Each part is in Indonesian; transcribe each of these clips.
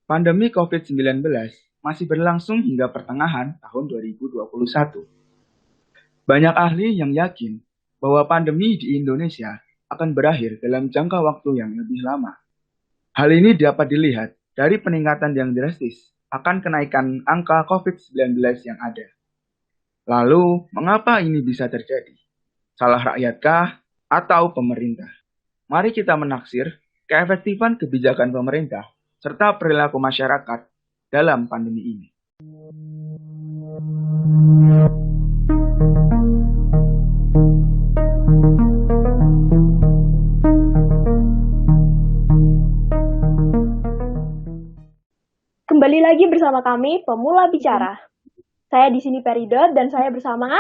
Pandemi COVID-19 masih berlangsung hingga pertengahan tahun 2021. Banyak ahli yang yakin bahwa pandemi di Indonesia akan berakhir dalam jangka waktu yang lebih lama. Hal ini dapat dilihat dari peningkatan yang drastis akan kenaikan angka COVID-19 yang ada. Lalu, mengapa ini bisa terjadi? Salah rakyatkah atau pemerintah? Mari kita menaksir keefektifan kebijakan pemerintah serta perilaku masyarakat dalam pandemi ini. Kembali lagi bersama kami, Pemula Bicara. Saya di sini Peridot dan saya bersama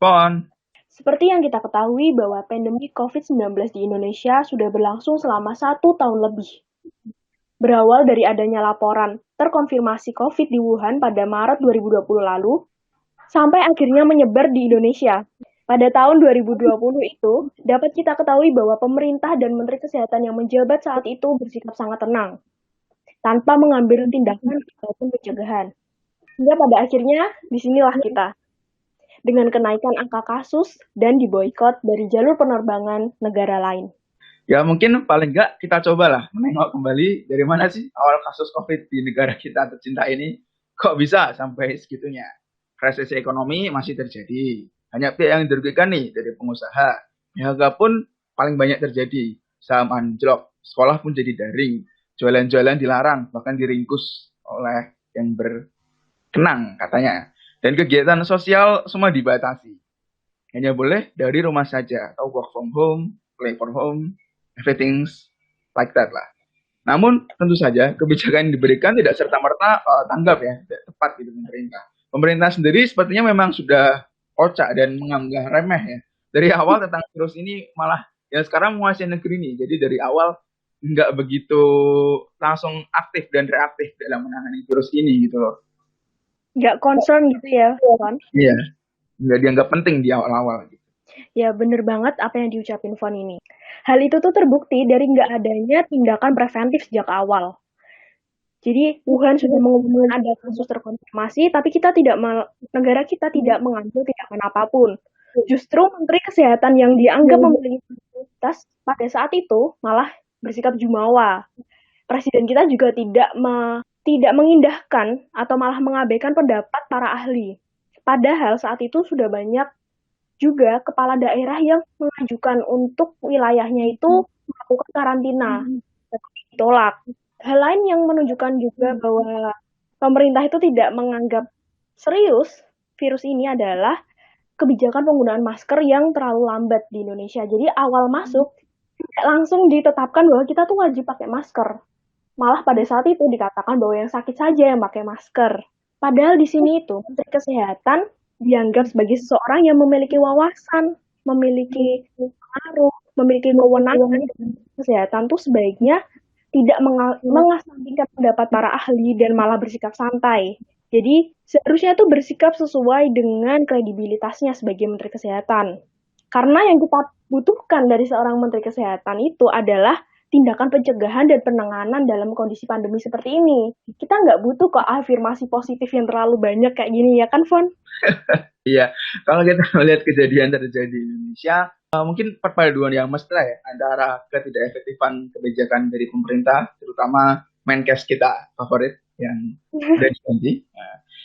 Pon. Seperti yang kita ketahui bahwa pandemi COVID-19 di Indonesia sudah berlangsung selama 1 tahun lebih. Berawal dari adanya laporan terkonfirmasi COVID di Wuhan pada Maret 2020 lalu, sampai akhirnya menyebar di Indonesia. Pada tahun 2020 itu, dapat kita ketahui bahwa pemerintah dan Menteri Kesehatan yang menjabat saat itu bersikap sangat tenang, tanpa mengambil tindakan ataupun pencegahan. Hingga pada akhirnya, disinilah kita. Dengan kenaikan angka kasus dan diboikot dari jalur penerbangan negara lain. Ya mungkin paling nggak kita cobalah menengok kembali dari mana sih awal kasus COVID di negara kita tercinta ini. Kok bisa sampai segitunya? Resesi ekonomi masih terjadi. Hanya pihak yang dirugikan nih dari pengusaha. PHK pun paling banyak terjadi. Saham anjlok, sekolah pun jadi daring. Jualan-jualan dilarang, bahkan diringkus oleh yang berkenang katanya. Dan kegiatan sosial semua dibatasi. Hanya boleh dari rumah saja, atau work from home, play from home, everything's like that lah. Namun tentu saja kebijakan yang diberikan tidak serta-merta tanggap ya, tidak tepat gitu pemerintah. Pemerintah sendiri sepertinya memang sudah kocak dan menganggap remeh ya. Dari awal tentang virus ini malah ya sekarang menguasai negeri ini. Jadi dari awal nggak begitu langsung aktif dan reaktif dalam menangani virus ini gitu loh. Nggak concern gitu ya, Fon? Iya, nggak dianggap penting di awal-awal. Gitu. Ya, bener banget apa yang diucapin Fon ini. Hal itu tuh terbukti dari nggak adanya tindakan preventif sejak awal. Jadi, Wuhan sudah mengumumkan ada kasus terkonfirmasi, tapi negara kita tidak mengambil tindakan apapun. Justru Menteri Kesehatan yang dianggap memiliki imunitas pada saat itu malah bersikap jumawa. Presiden kita juga tidak mengindahkan atau malah mengabaikan pendapat para ahli. Padahal saat itu sudah banyak juga kepala daerah yang mengajukan untuk wilayahnya itu melakukan karantina, tapi ditolak. Hal lain yang menunjukkan juga bahwa pemerintah itu tidak menganggap serius virus ini adalah kebijakan penggunaan masker yang terlalu lambat di Indonesia. Jadi awal masuk langsung ditetapkan bahwa kita tuh wajib pakai masker. Malah pada saat itu dikatakan bahwa yang sakit saja yang pakai masker. Padahal di sini itu Menteri Kesehatan dianggap sebagai seseorang yang memiliki wawasan, memiliki pengaruh, memiliki kewenangan. Kesehatan tuh sebaiknya tidak mengesampingkan pendapat para ahli dan malah bersikap santai. Jadi seharusnya tuh bersikap sesuai dengan kredibilitasnya sebagai Menteri Kesehatan. Karena yang kita butuhkan dari seorang Menteri Kesehatan itu adalah tindakan pencegahan dan penanganan dalam kondisi pandemi seperti ini. Kita nggak butuh kok afirmasi positif yang terlalu banyak kayak gini, ya kan, Fon? Iya, kalau kita melihat kejadian terjadi di Indonesia, mungkin perpaduan yang mesti ya antara ketidakefektifan kebijakan dari pemerintah, terutama Menkes kita favorit yang sudah diganti,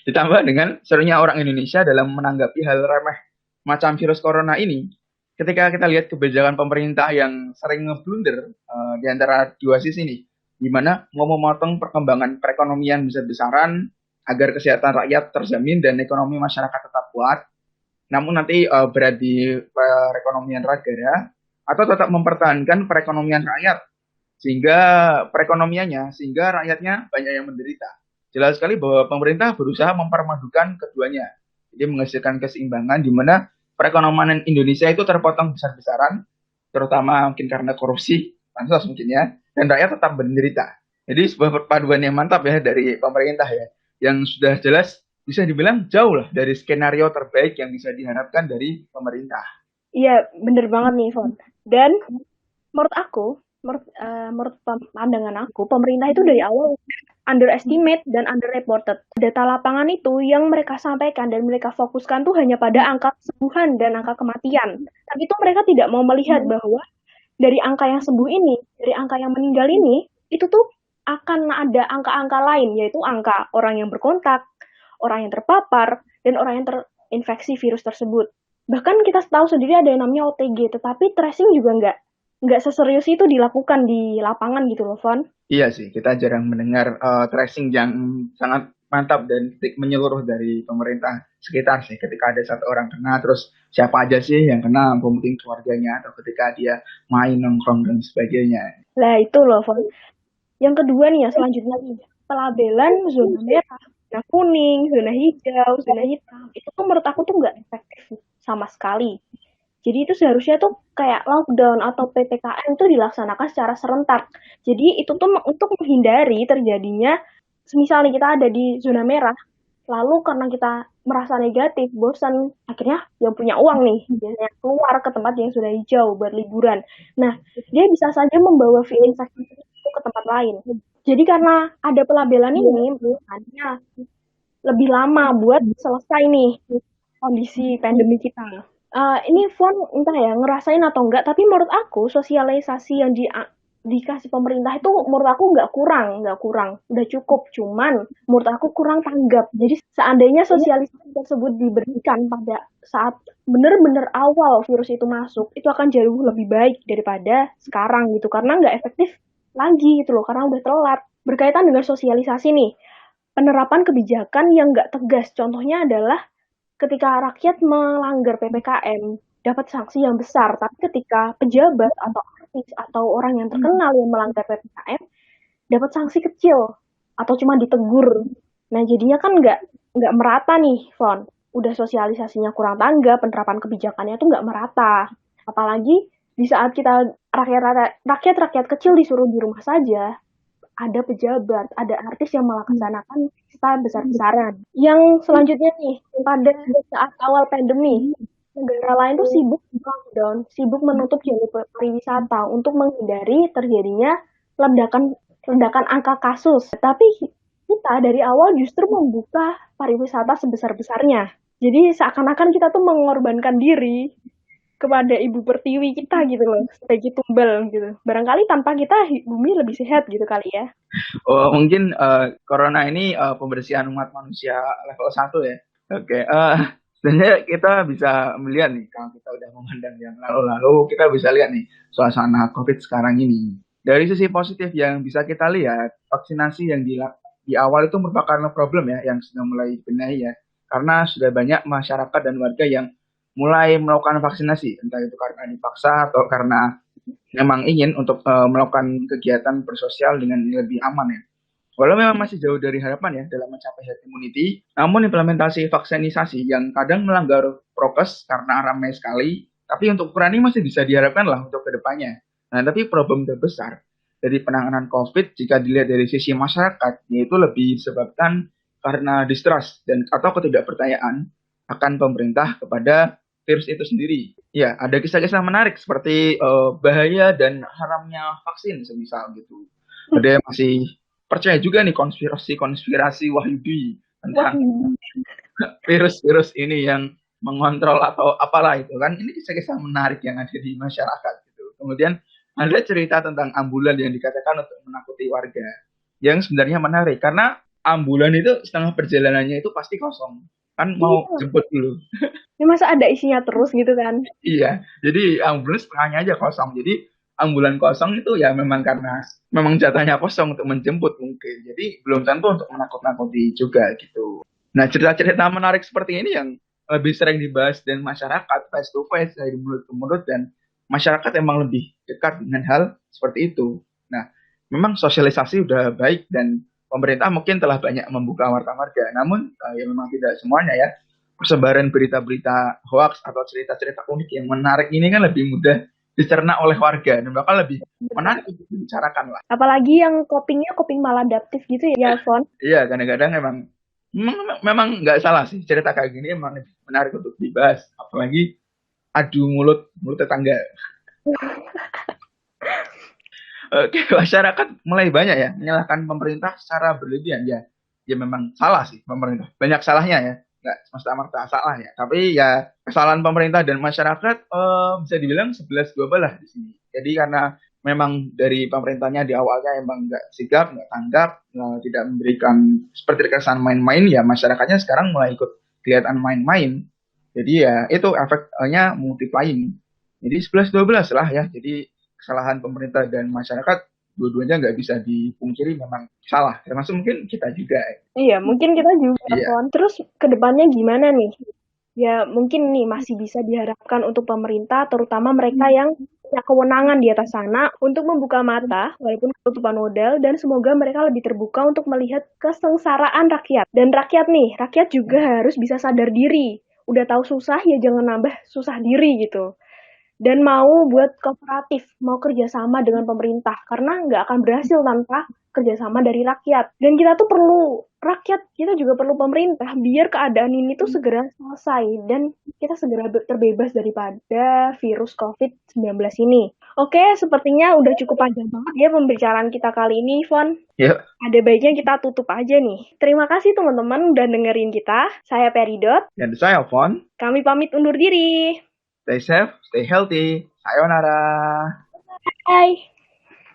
ditambah dengan serunya orang Indonesia dalam menanggapi hal remeh macam virus corona ini. Ketika kita lihat kebijakan pemerintah yang sering ngeblunder di antara dua sisi ini, di mana mau memotong perkembangan perekonomian besar-besaran agar kesehatan rakyat terjamin dan ekonomi masyarakat tetap kuat, namun nanti berat di perekonomian negara, atau tetap mempertahankan perekonomian rakyat sehingga sehingga rakyatnya banyak yang menderita. Jelas sekali bahwa pemerintah berusaha mempermadukan keduanya, jadi menghasilkan keseimbangan di mana perekonomian Indonesia itu terpotong besar-besaran, terutama mungkin karena korupsi, bansos mungkin ya, dan rakyat tetap menderita. Jadi sebuah perpaduan yang mantap ya dari pemerintah ya, yang sudah jelas bisa dibilang jauh lah dari skenario terbaik yang bisa diharapkan dari pemerintah. Iya, bener banget nih, Fon. Dan menurut pandangan aku, pemerintah itu dari awal underestimate dan underreported. Data lapangan itu yang mereka sampaikan dan mereka fokuskan tuh hanya pada angka kesembuhan dan angka kematian. Tapi itu mereka tidak mau melihat bahwa dari angka yang sembuh ini, dari angka yang meninggal ini, itu tuh akan ada angka-angka lain, yaitu angka orang yang berkontak, orang yang terpapar, dan orang yang terinfeksi virus tersebut. Bahkan kita tahu sendiri ada yang namanya OTG, tetapi tracing juga nggak seserius itu dilakukan di lapangan gitu loh, Von. Iya sih, kita jarang mendengar tracing yang sangat mantap dan menyeluruh dari pemerintah sekitar sih. Ketika ada satu orang kena, terus siapa aja sih yang kena, mungkin keluarganya, atau ketika dia main nongkrong dan sebagainya. Nah itu loh, Von. Yang kedua nih ya, selanjutnya nih, pelabelan zona merah, zona kuning, zona hijau, zona hitam. Itu tuh menurut aku tuh nggak efektif sama sekali. Jadi itu seharusnya tuh kayak lockdown atau PPKM itu dilaksanakan secara serentak. Jadi itu tuh untuk menghindari terjadinya, misalnya kita ada di zona merah, lalu karena kita merasa negatif, bosan, akhirnya yang punya uang nih, biasanya keluar ke tempat yang sudah hijau buat liburan. Nah, dia bisa saja membawa virus infeksi itu ke tempat lain. Jadi karena ada pelabelan ini, hanya lebih lama buat selesai nih kondisi pandemi kita. Ini Fon entah ya ngerasain atau enggak, tapi menurut aku sosialisasi yang dikasih pemerintah itu menurut aku nggak kurang, udah cukup. Cuman menurut aku kurang tanggap. Jadi seandainya sosialisasi tersebut diberikan pada saat benar-benar awal virus itu masuk, itu akan jauh lebih baik daripada sekarang gitu. Karena nggak efektif lagi gitu loh, karena udah telat. Berkaitan dengan sosialisasi nih, penerapan kebijakan yang nggak tegas. Contohnya adalah ketika rakyat melanggar PPKM dapat sanksi yang besar, tapi ketika pejabat atau artis atau orang yang terkenal yang melanggar PPKM dapat sanksi kecil atau cuma ditegur. Nah jadinya kan nggak merata nih, Fon. Udah sosialisasinya kurang tanggap, penerapan kebijakannya tuh nggak merata. Apalagi di saat kita rakyat kecil disuruh di rumah saja, ada pejabat, ada artis yang melaksanakan pesta besar-besaran. Yang selanjutnya nih, pada saat awal pandemi, negara lain tuh sibuk lockdown, sibuk menutup jalur pariwisata untuk menghindari terjadinya ledakan angka kasus. Tapi kita dari awal justru membuka pariwisata sebesar-besarnya. Jadi seakan-akan kita tuh mengorbankan diri kepada ibu pertiwi kita gitu loh, sebagai tumbal gitu. Barangkali tanpa kita bumi lebih sehat gitu kali ya. Oh, mungkin corona ini pembersihan umat manusia level 1 ya. Oke, sebenarnya kita bisa melihat nih, kalau kita udah memandang yang lalu-lalu, kita bisa lihat nih suasana COVID sekarang ini. Dari sisi positif yang bisa kita lihat, vaksinasi yang di awal itu merupakan problem ya, yang sudah mulai dibenahi ya. Karena sudah banyak masyarakat dan warga yang mulai melakukan vaksinasi, entah itu karena dipaksa atau karena memang ingin untuk melakukan kegiatan bersosial dengan lebih aman ya. Walau memang masih jauh dari harapan ya dalam mencapai herd immunity, namun implementasi vaksinisasi yang kadang melanggar prokes karena ramai sekali, tapi untuk ukuran ini masih bisa diharapkan lah untuk kedepannya. Nah, tapi problem terbesar dari penanganan COVID jika dilihat dari sisi masyarakat, yaitu lebih disebabkan karena distrust dan atau ketidakpercayaan akan pemerintah kepada virus itu sendiri. Ya, ada kisah-kisah menarik seperti bahaya dan haramnya vaksin semisal gitu. Ada yang masih percaya juga nih konspirasi Wahyudi tentang virus-virus ini yang mengontrol atau apalah itu kan. Ini kisah-kisah menarik yang ada di masyarakat gitu. Kemudian ada cerita tentang ambulan yang dikatakan untuk menakuti warga. Yang sebenarnya menarik karena ambulan itu setengah perjalanannya itu pasti kosong. Kan mau jemput dulu. Ini masa ada isinya terus gitu kan? Iya, jadi ambulan setengahnya aja kosong. Jadi ambulan kosong itu ya memang karena memang jatahnya kosong untuk menjemput mungkin. Jadi belum tentu untuk menakut-nakuti juga gitu. Nah, cerita-cerita menarik seperti ini yang lebih sering dibahas dan masyarakat face to face dari mulut ke mulut dan masyarakat emang lebih dekat dengan hal seperti itu. Nah, memang sosialisasi udah baik dan pemerintah mungkin telah banyak membuka warta-warga. Namun ya memang tidak semuanya ya. Persebaran berita-berita hoax atau cerita-cerita unik yang menarik ini kan lebih mudah dicerna oleh warga dan bakal lebih menarik untuk dibicarakan lah. Apalagi yang coping maladaptif gitu ya, Fon? Iya, kadang-kadang memang nggak salah sih, cerita kayak gini emang menarik untuk dibahas. Apalagi adu mulut tetangga. Oke, masyarakat mulai banyak ya menyalahkan pemerintah secara berlebihan ya. Ya memang salah sih pemerintah. Banyak salahnya ya. Nggak semata-mata salah ya. Tapi ya kesalahan pemerintah dan masyarakat bisa dibilang 11-12 lah di sini. Jadi karena memang dari pemerintahnya di awalnya emang nggak sigap, nggak tanggap, tidak memberikan seperti kesan main-main ya masyarakatnya sekarang mulai ikut kelihatan main-main. Jadi ya itu efeknya multiplying. Jadi 11-12 lah ya. Jadi kesalahan pemerintah dan masyarakat dua-duanya nggak bisa dipungkiri memang salah. Termasuk mungkin kita juga. Iya, mungkin kita juga, Iya. Fon. Terus kedepannya gimana nih? Ya mungkin nih masih bisa diharapkan untuk pemerintah, terutama mereka yang punya kewenangan di atas sana, untuk membuka mata, walaupun ketutupan modal, dan semoga mereka lebih terbuka untuk melihat kesengsaraan rakyat. Dan rakyat juga harus bisa sadar diri. Udah tahu susah, ya jangan nambah susah diri gitu. Dan mau buat kooperatif, mau kerjasama dengan pemerintah, karena nggak akan berhasil tanpa kerjasama dari rakyat. Dan kita tuh perlu rakyat, kita juga perlu pemerintah, biar keadaan ini tuh segera selesai, dan kita segera terbebas daripada virus COVID-19 ini. Oke, sepertinya udah cukup panjang banget ya pembicaraan kita kali ini, Fon. Yuk. Ada baiknya kita tutup aja nih. Terima kasih teman-teman udah dengerin kita. Saya Peridot. Dan saya Alfon. Kami pamit undur diri. Stay safe, stay healthy. Sayonara. Bye.